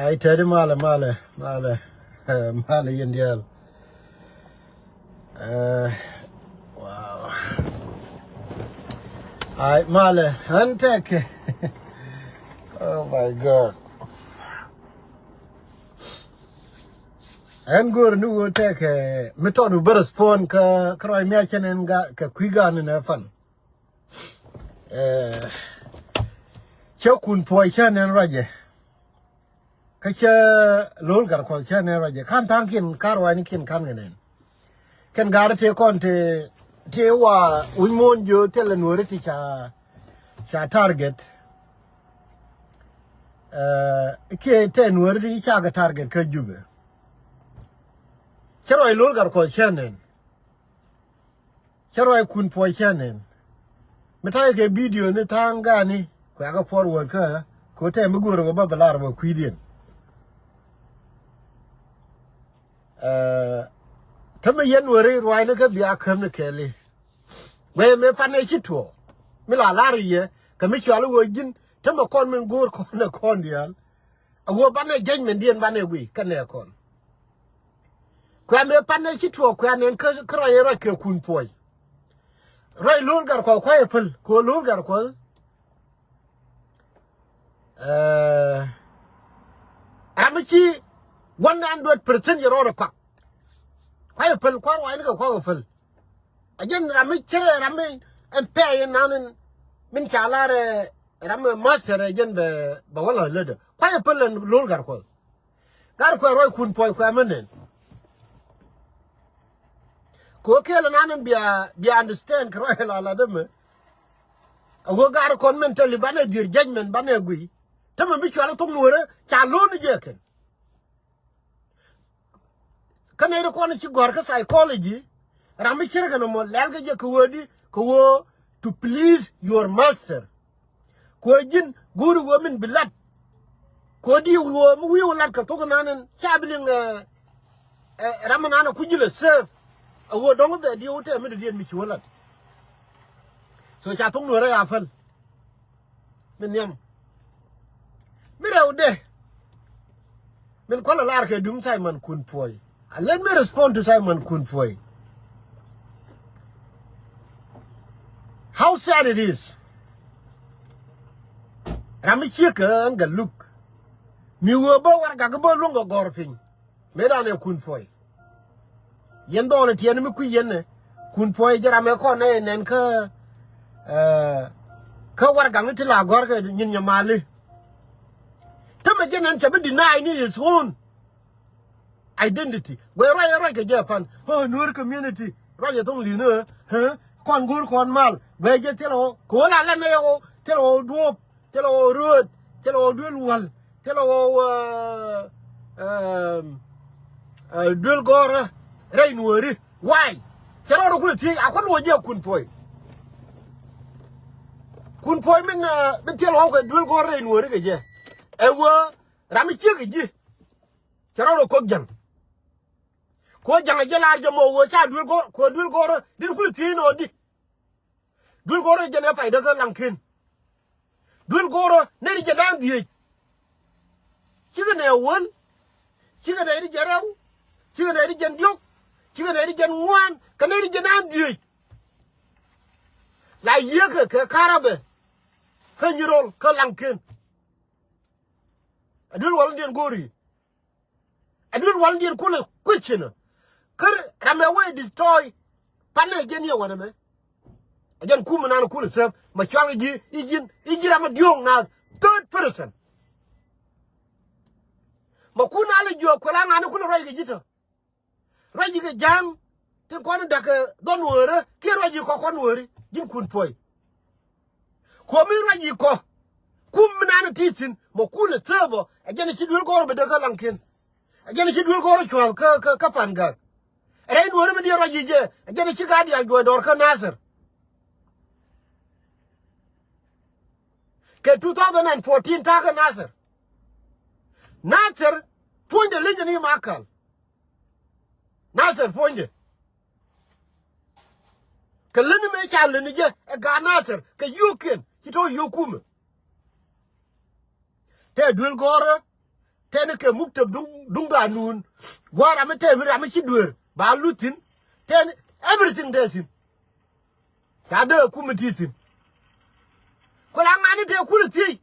I tell you, Male, Indian. Wow. I Male, Antec. Oh my God. And go nu take a meton better spawn cry merchant and got quigan in a fun. Chokun poison and Raja. Kacha Lolgar Colchan and Raja. Can't thank him, Carwanikin Kanganen. Can guard take on to Tewa, we moon you tell and worry cha target. K10 wordy chaga target Kajube. Chero Lolgar Colchanen. Chero kun poisonen. Metake video ni tangani kwa forward ka ko te muguro go babalar ba kwidien tama yen wore rwai na ka bia kam ne kele we me pane chito mi la lariye ka mi chwalu wo jin tama kon men gor ko na kon dial awo bane judgment dien bane wi ka ne kon kwa me pane chito kwa nen ka roye ro ke kun poi Right, Lulgar ko apple, ko Lulgar ko. 100% your order cock. Apple, quite why go apple. Again, Rami, and pay and nan min chalare Ram master again the Bawala leader. Quite apple and Lulgar ko. Garko Roy kun poi quamanen. Ko kela nanan biya understand kroel ala dem awo gar kon mentally bana dir judgment bana gui tama bi kwala to ngore cha lo ni jeken kanere ko ni ci gor ka psychology rami kire kana mo lelga je ko wodi ko wo to please your master ko jin guru wo min bilat ko di wo mu wi wala ka to nanan chablin ramanana kujile serve awo dong be di wote me di mi chiwala so cha tung no ra afal men yam mi rewde men ko la lar ke dum Simon Kun Poi and let me respond to Simon Kun Poi. How sad it is rami chika nga look mi wo ba war ga bo lungo gorpin me da ne Kun Poi yendo le tiene mi ku yenne kun poi jara me ko ne nen ka war gang ti la gor ke nyin nyamali tama jenen chabe deny ni his own identity we right ke Japan oh nur community right tong li ne kon gur kon mal we je telo ko la ne yo telo duop telo road telo dul wal telo dul gora rain wori why chero ko ti akon wo je kun poi men telo ko dul go rain wori ke je e wo rami chi ke ji chero ko jang je la je mo wo cha dul go dir ko ti no di dul go je ne fayda ko lankin dul go ne di je dan di chi ne won chi ne di jaraw chi ne di jendyo Chicken Edition one, Canadian Andy. La Yaka, Carabe, Henry Kalankin. I don't want Indian Gori. I don't want Indian Kula Kitchener. I'm away destroy Panagenia one of me. Again, Kuman Kula serve, my child, I'm a young now, third person. Makuna, you are Kulana Kula Ragita. Raji ke jam te ko na dak don wore ke raji ko kon wore jin kun poi ko mi raji ko kum na titin mo kule tebo ajene ci dul ko be daga lankin ajene ci dul ko chwal ka panga rein wore me di raji je ajene ci gadi al do dor ka nasir ke 2014 ta ka nasir point de legend ni makal Nasser fonde ke leni me chale ni je e ga Nasser ke yuken kito yukum te dul gore tene ke muktab dunga nun gwara me te mi am ci dur ba lutin ten everything there sin ya de ku mitisin ko la ngani te ku ti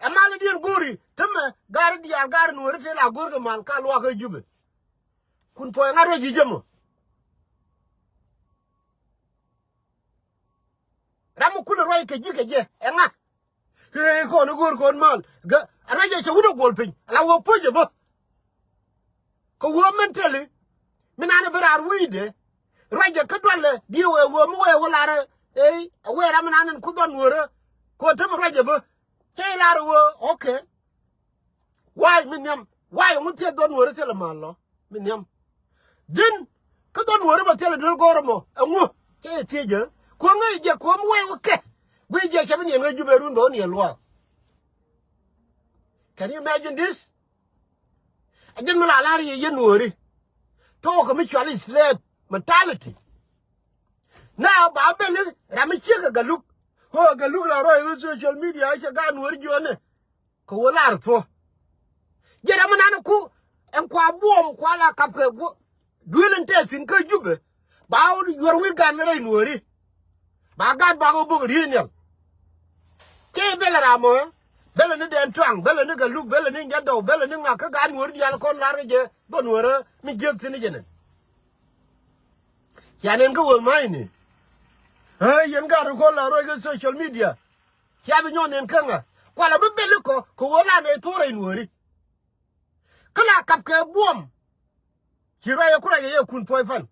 e mal din gori teme gar dia gar no rete la gorgo mal ka lo ka jube kun po ngaro ji jemo ramu kula roi ke ji ke je e nga he ko no gor kon mal ga araje che wudo gol pin la wo poje bo ko wo mentally minana berar wide raje ka dole di wo mo we wala ra we ra minana ku don wora ko tam raje bo che la wo okay why minyam why mo te don wora te la malo minyam din ka don wora ba te la dol goromo enwo che tieje ko ngai je ko mo we ke we je che bin ngai jube run do ni lo. Can you imagine this? I didn't know a you know talk of mutual slave mentality. Now, Babel, Ramachika Galuk, oh, Galuk, on social media, I shall go where you are. Colarto. Yet I'm an uncle, and qua boom, quala capre, dwelling test in Kajube. Bow your week and rain worry. Bagad Bago Bugrian. K. Bellaramo. Bella ni den twang bella ni galuk bella ni jado bella ni ngaka gan wor yal kon la je don wora mi jek tini jenen yanen ko wol mai ni yen ga ko la ro ga social media ya bi nyonen kanga kwala be belle ko wola ne tore ni wori kala kap ke bom hiro ya kura ye kun poy fan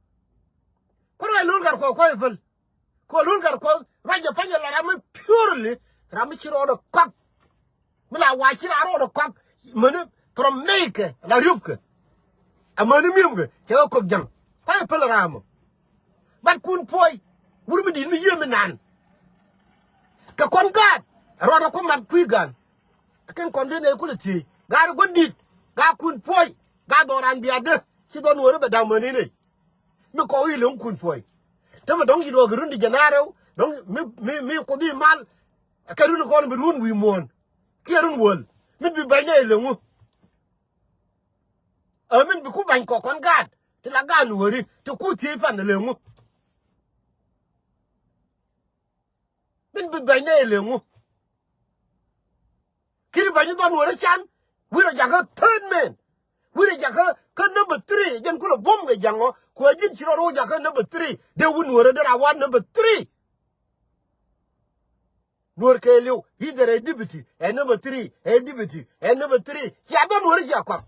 kura lul gar ko fal ko lul gar ko raja panya la ram purely ram chiro do kap mila wachi la ro ko mene from make la rubke amani mimge ke ko jang pa pel ramo bat kun poy wurbi din mi yeme nan ka kon gad ro ko mat kuigan ken kon de ne kuliti gar gondit ga kun poy ga doran biade ci don wore be damani ne mi ko wi lon kun poy tama dong do grundi janaro dong mi ko di mal karun ko be run wi mon kierun wol min bi bayne lengu min bi ku ban ko kon gad ti la gan wori ti ku ti pan lengu min bi bayne lengu kiri bayne don wori chan wiro jaga third man wiro jaga ka number 3 jen ku lo bom ge jango ko jin chiro ro jaga number 3 de wun wori de ra wan number 3 Nur Kelly, either a deputy, and number 3, a deputy, and number 3. Yabba Moriaka.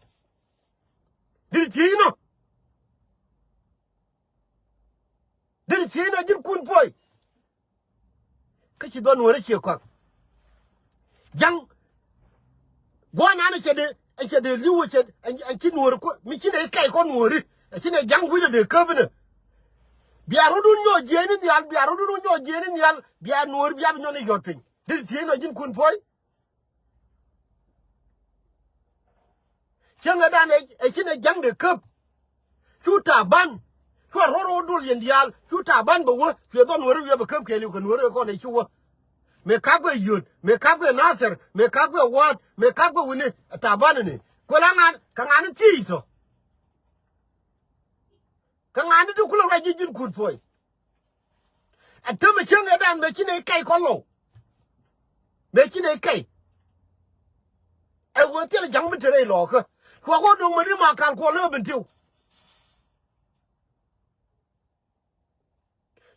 Did you know? Did you know Jim Kun boy? Because you don't worry your cock. Young one answer the Lewis and Kin work, Michin a cake on worry. I seen a young widow the covenant. Biarudun your Jenny, the Albiarudun your Jenny, the Al Bianur Bianon your thing. Did you know Jim Kun boy? Younger than a chin a young the cup. Shoot a ban. You are Roro in the Al, shoot a ban, but what? You don't worry, you have a cup, you can work on a show. Make up with you, make up with an answer, make up with what, make up with it, a tabanani. Kulangan, Kangan Tito. Kangan to Kula Jim Kun boy. And tell me, younger than making a cake hollow. Making a cake. I will tell a young material locker. Who are going to Marima can call urban too.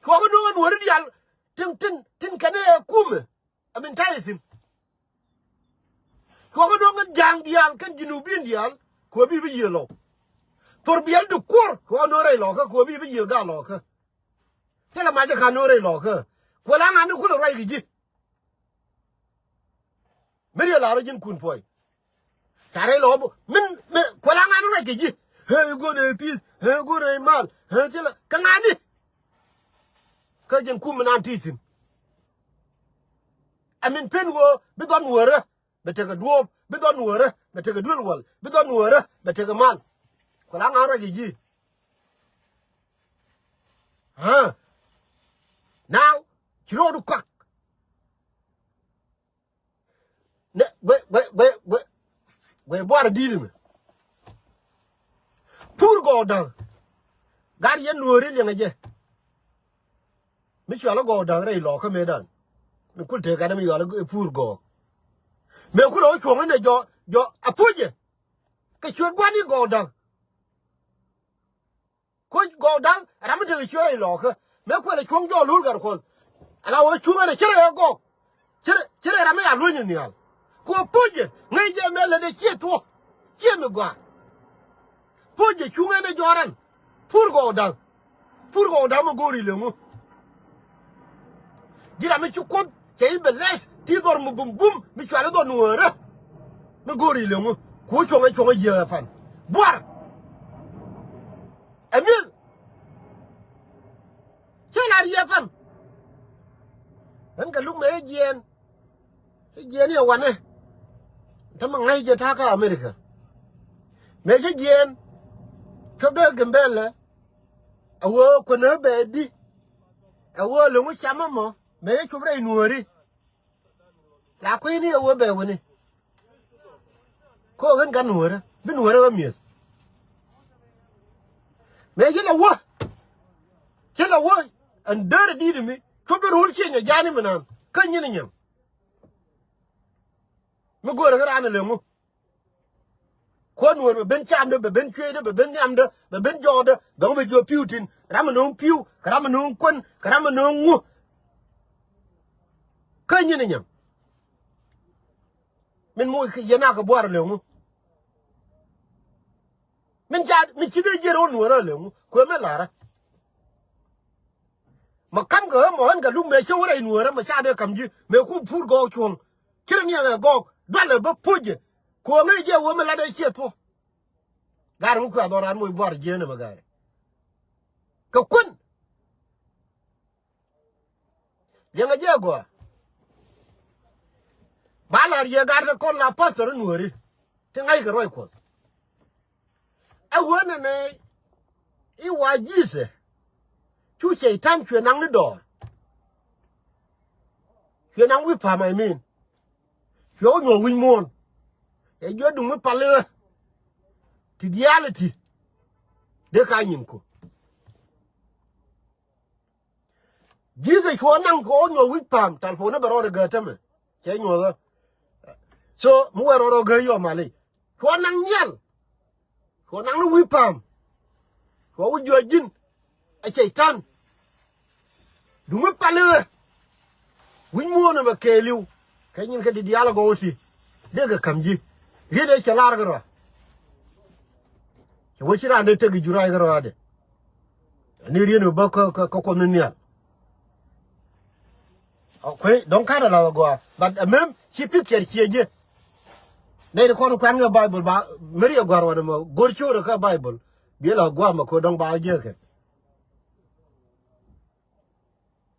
Who are going to worry tin can a come. I mean, tell him. Who are going to young dial can you be in the al, who be yellow. For be able to court, who are no locker, who be your gal locker. Tell a magic no locker. Well, I'm not going to write it. Very large in Kunpoy. Carry lobo, men, Polangan Raggy. Hey, good a piece, hey, good a mal, hey, Kanani. Kajan Kuman teaching. I mean, Penwo, be done worry, but take a dwarf, be done worry, but take a dual wall, be done worry, but take a mal. Polangan Raggy. Huh? Now, you know the cock. Where boar di me pur go dang gar yen nuori le ngaje mi chala go dang rei lo ka medan mi kul te ka da mi yala pur go me kul o chonga ne jo apuje ke chot gwani go dang ko go dang ram de choi lo ka me kul le chong jo lul gar ko ala wo chunga ne chere go chere ram ya lu ni al ko puje ngai je me le de cheto che me gwa puje chunga ne joran pur go dang mo gori le mo gira me chukon che beles ti dor mo bum bum mi chwale do nuora mo gori le mo ko chonga je fan boar emil che la rie fan en ga lu me jen ya wane ta ma ngai je ta ka america me je jen to de gembele awo ko na be di awo le mu chama mo me chubre nuori la ko ni awo be woni ko gan gan nuora bi nuora wa mies me je la wo an dare di mi chubre hol chenya jani manan kan yin nyam me go ra ana le mu ko nuor ben cham de ben chwe de ben nyam de ben jo de dong be jo piutin ram no piu ram no kun ram no ngu kan yin nyam men mo yana ka boar le mu men ja mi ci de jero nuor le mu ko me lara ma kam ga mo an ga lu me che wora nuor ma cha de kam ji me ku pur go chuong kiran ya go dole ba puje ko ngai je wo me la de cheto gar mu ko adoran mo boar je ne magare ka kun yenga je go balar ye gar ko la pastor nuori te ngai ga roi ko a wona ne I wa jise chu che tan chwe nang ni do chwe nang wi pa mai min yo no win mon e jo du mu pale ti reality de ka nyin ko jise chwo nang ko no wi pam tal fo na baro de ga tame che nyo so mu wero ga yo mali chwo nang nyal chwo nang wi pam chwo wi jo jin a che tan du mu pale win mon na ba ke liu ka nyin ka di dialogo oti de ga kamji ri de chalar garo wo chira de te gi jurai garo ade ni ri no ba ko ni al okay don ka da la go but même si picture chieje ne ko kan ga bible ba meri go ro mo gor choro ka bible bi la go ma ko don ba je ke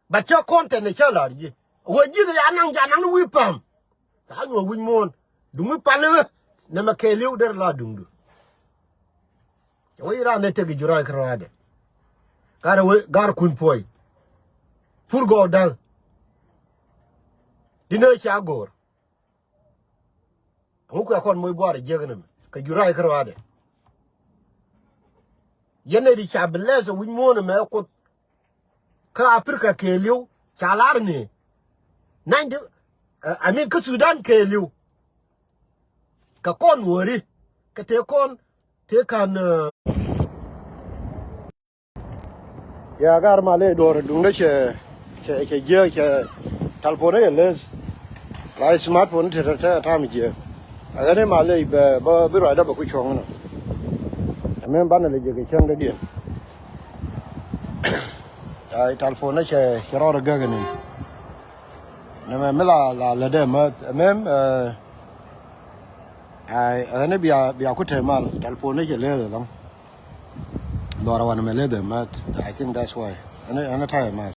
ba cho content ne chala ji wo ji ya nang wi pam ta no win mon du mu pale ne ma ke liu der la dundu wo ira ne te gi jurai kro ade gar kun poi pur go dal dine cha gor mu ko kon moy boare jegnam ka jurai kro ade yene di cha blesa win mon me ko ka afrika ke liu cha lar ni nande amin ka sudan ke liu ka kon wori ka te kon te kan ya gar male dor dunga che je che talpore les la smartphone te ta mi je agane male ba bi ra da ba ku chong no amen ban le je ke chang de dien ai talpone che ro ga ga ni na me la de ma mem ai ane bia ku te mal telephone ke le long dora wan me le de ma I think that's why ane thai mal